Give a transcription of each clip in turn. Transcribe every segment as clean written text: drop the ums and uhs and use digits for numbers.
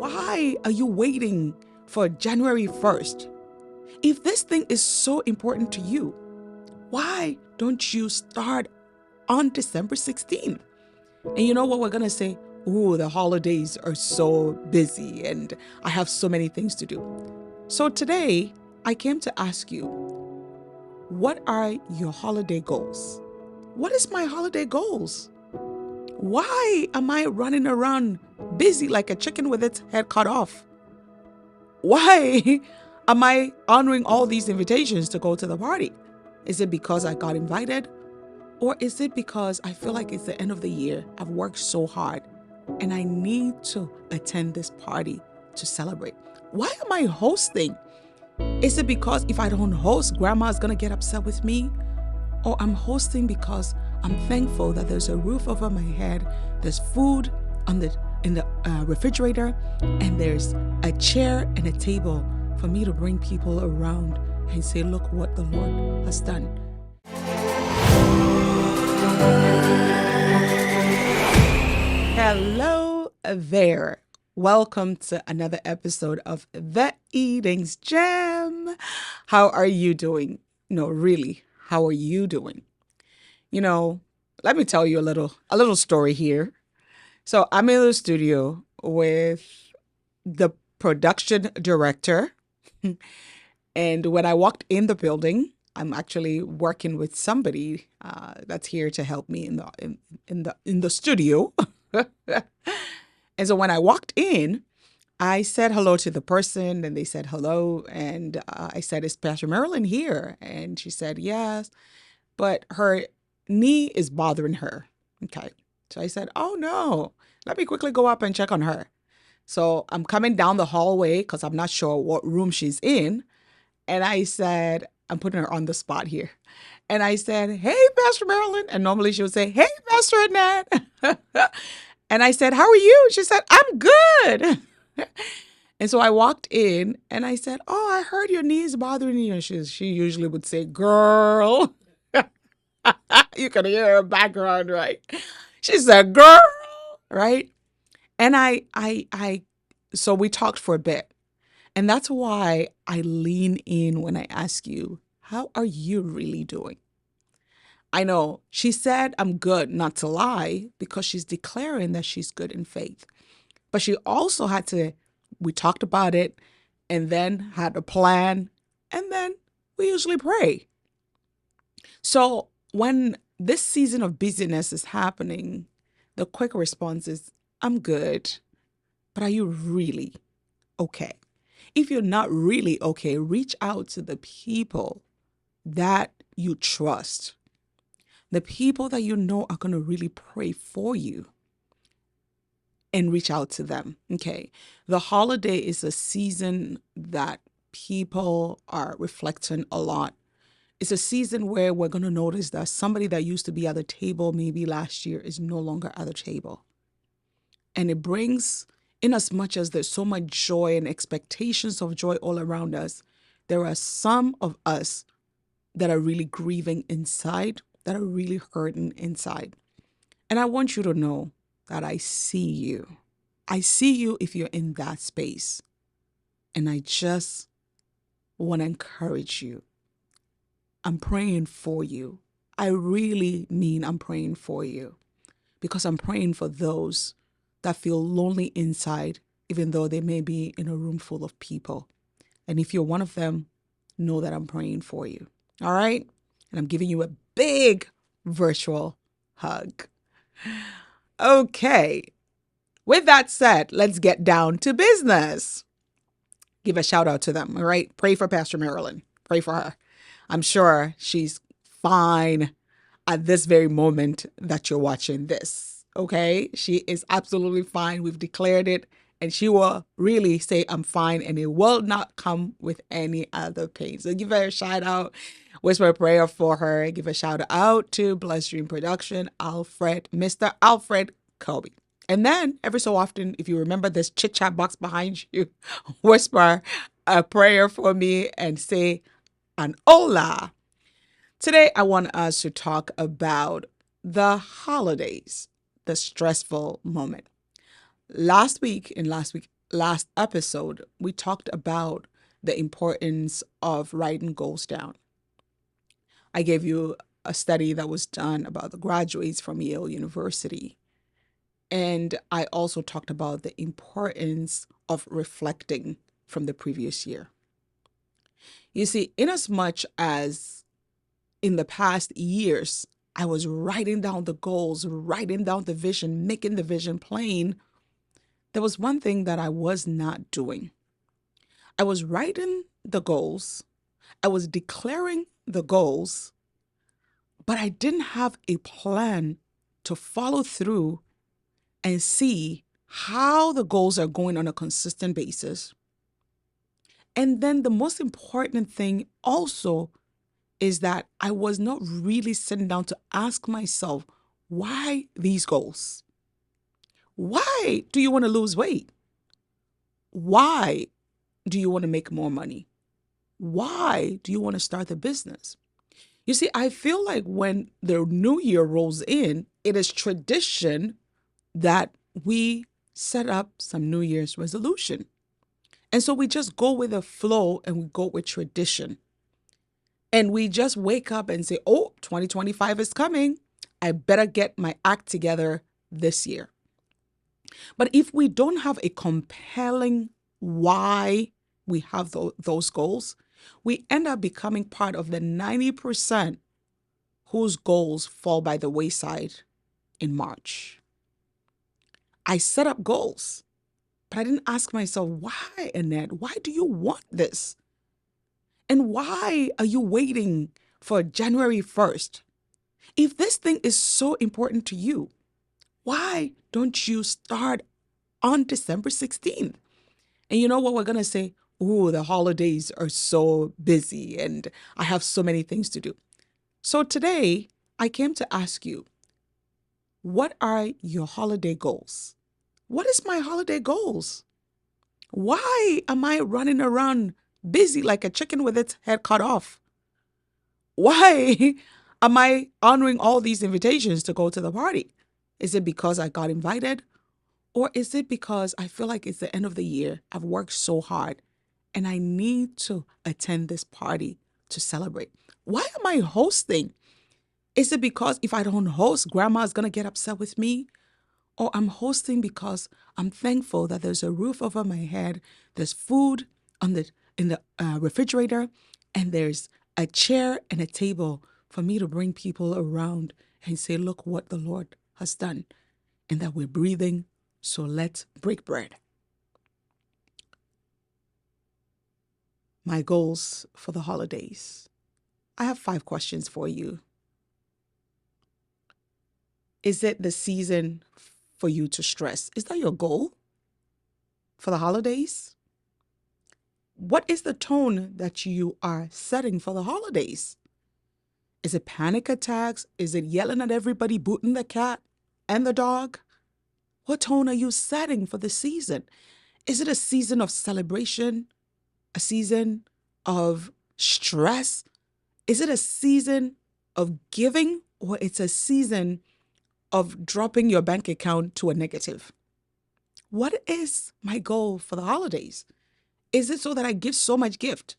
why are you waiting for January 1st? If this thing is so important to you, why don't you start on December 16th? And you know what we're going to say? Oh, the holidays are so busy and I have so many things to do. So today, I came to ask you, what are your holiday goals? What is my holiday goals? Why am I running around busy like a chicken with its head cut off? Why am I honoring all these invitations to go to the party? Is it because I got invited? Or is it because I feel like it's the end of the year? I've worked so hard and I need to attend this party to celebrate. Why am I hosting? Is it because if I don't host, grandma's gonna get upset with me? Or I'm hosting because I'm thankful that there's a roof over my head, there's food in the refrigerator, and there's a chair and a table for me to bring people around and say, look what the Lord has done. Hello there. Welcome to another episode of The Eating's Gem. How are you doing? No, really, how are you doing? Let me tell you a little story here. So I'm in the studio with the production director. And when I walked in the building, I'm actually working with somebody that's here to help me in the studio. And so when I walked in, I said hello to the person and they said hello. And I said, is Pastor Marilyn here? And she said, yes, but her knee is bothering her. Okay. So I said, oh no, let me quickly go up and check on her. So I'm coming down the hallway because I'm not sure what room she's in. And I said, I'm putting her on the spot here. And I said, hey, Pastor Marilyn. And normally she would say, hey, Pastor Annette. And I said, how are you? She said, I'm good. And so I walked in and I said, oh, I heard your knees bothering you. And she usually would say, girl. You can hear her background, right? She said, girl, right? And so we talked for a bit. And that's why I lean in when I ask you, how are you really doing? I know she said I'm good, not to lie, because she's declaring that she's good in faith. But she also we talked about it and then had a plan. And then we usually pray. So when this season of busyness is happening, the quick response is, I'm good. But are you really okay? If you're not really okay, reach out to the people that you trust, the people that you know are going to really pray for you, and reach out to them. Okay. The holiday is a season that people are reflecting a lot. It's a season where we're going to notice that somebody that used to be at the table maybe last year is no longer at the table. And it brings, in as much as there's so much joy and expectations of joy all around us, there are some of us that are really grieving inside, that are really hurting inside. And I want you to know that I see you. I see you if you're in that space. And I just want to encourage you. I'm praying for you. I really mean I'm praying for you, because I'm praying for those that feel lonely inside, even though they may be in a room full of people. And if you're one of them, know that I'm praying for you. All right? And I'm giving you a big virtual hug. Okay. With that said, let's get down to business. Give a shout out to them. All right? Pray for Pastor Marilyn. Pray for her. I'm sure she's fine at this very moment that you're watching this. Okay? She is absolutely fine. We've declared it. And she will really say, I'm fine. And it will not come with any other pain. So give her a shout out. Whisper a prayer for her. Give a shout out to Bloodstream Production, Mr. Alfred Kobe. And then every so often, if you remember this chit chat box behind you, whisper a prayer for me and say an hola. Today, I want us to talk about the holidays, the stressful moment. Last week last episode, we talked about the importance of writing goals down. I gave you a study that was done about the graduates from Yale University. And I also talked about the importance of reflecting from the previous year. You see, in as much as in the past years, I was writing down the goals, writing down the vision, making the vision plain, there was one thing that I was not doing. I was writing the goals, I was declaring the goals, but I didn't have a plan to follow through and see how the goals are going on a consistent basis. And then the most important thing also is that I was not really sitting down to ask myself, why these goals? Why do you want to lose weight? Why do you want to make more money? Why do you want to start a business? You see, I feel like when the new year rolls in, it is tradition that we set up some New Year's resolution. And so we just go with the flow and we go with tradition. And we just wake up and say, oh, 2025 is coming. I better get my act together this year. But if we don't have a compelling why we have those goals, we end up becoming part of the 90% whose goals fall by the wayside in March. I set up goals, but I didn't ask myself, why, Annette? Why do you want this? And why are you waiting for January 1st? If this thing is so important to you, why don't you start on December 16th? And you know what we're going to say? Oh, the holidays are so busy and I have so many things to do. So today, I came to ask you, what are your holiday goals? What is my holiday goals? Why am I running around busy like a chicken with its head cut off? Why am I honoring all these invitations to go to the party? Is it because I got invited? Or is it because I feel like it's the end of the year? I've worked so hard and I need to attend this party to celebrate. Why am I hosting? Is it because if I don't host, grandma's going to get upset with me? Or I'm hosting because I'm thankful that there's a roof over my head, there's food in the refrigerator, and there's a chair and a table for me to bring people around and say, look what the Lord has done, and that we're breathing, so let's break bread. My goals for the holidays. I have 5 questions for you. Is it the season for you to stress? Is that your goal for the holidays? What is the tone that you are setting for the holidays? Is it panic attacks? Is it yelling at everybody, booting the cat and the dog? What tone are you setting for the season? Is it a season of celebration? A season of stress? Is it a season of giving, or it's a season of dropping your bank account to a negative? What is my goal for the holidays? Is it so that I give so much gift,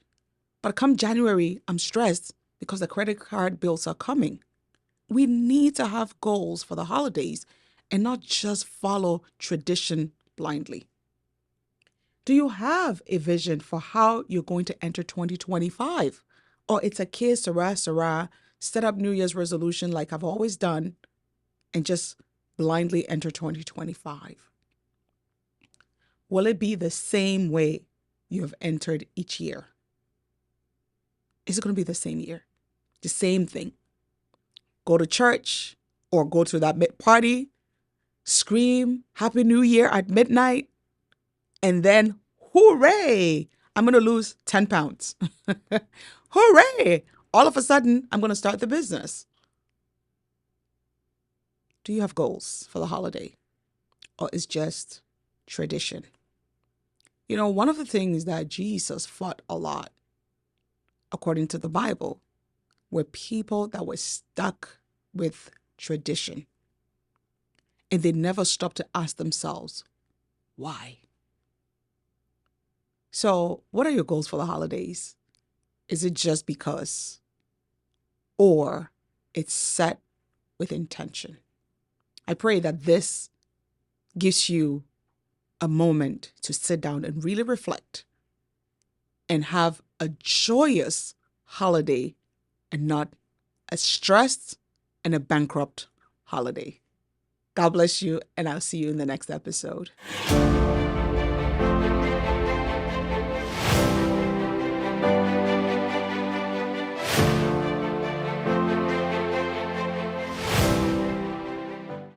but come January, I'm stressed because the credit card bills are coming? We need to have goals for the holidays and not just follow tradition blindly. Do you have a vision for how you're going to enter 2025? Or it's a que sera, set up New Year's resolution like I've always done and just blindly enter 2025? Will it be the same way you have entered each year? Is it going to be the same year? The same thing? Go to church or go to that party, scream Happy New Year at midnight, and then hooray, I'm going to lose 10 pounds. Hooray, all of a sudden, I'm going to start the business. Do you have goals for the holiday? Or is just tradition? You know, one of the things that Jesus fought a lot, according to the Bible, were people that were stuck with tradition. And they never stopped to ask themselves, why? So, what are your goals for the holidays? Is it just because, or it's set with intention? I pray that this gives you a moment to sit down and really reflect and have a joyous holiday and not a stressed and a bankrupt holiday. God bless you, and I'll see you in the next episode.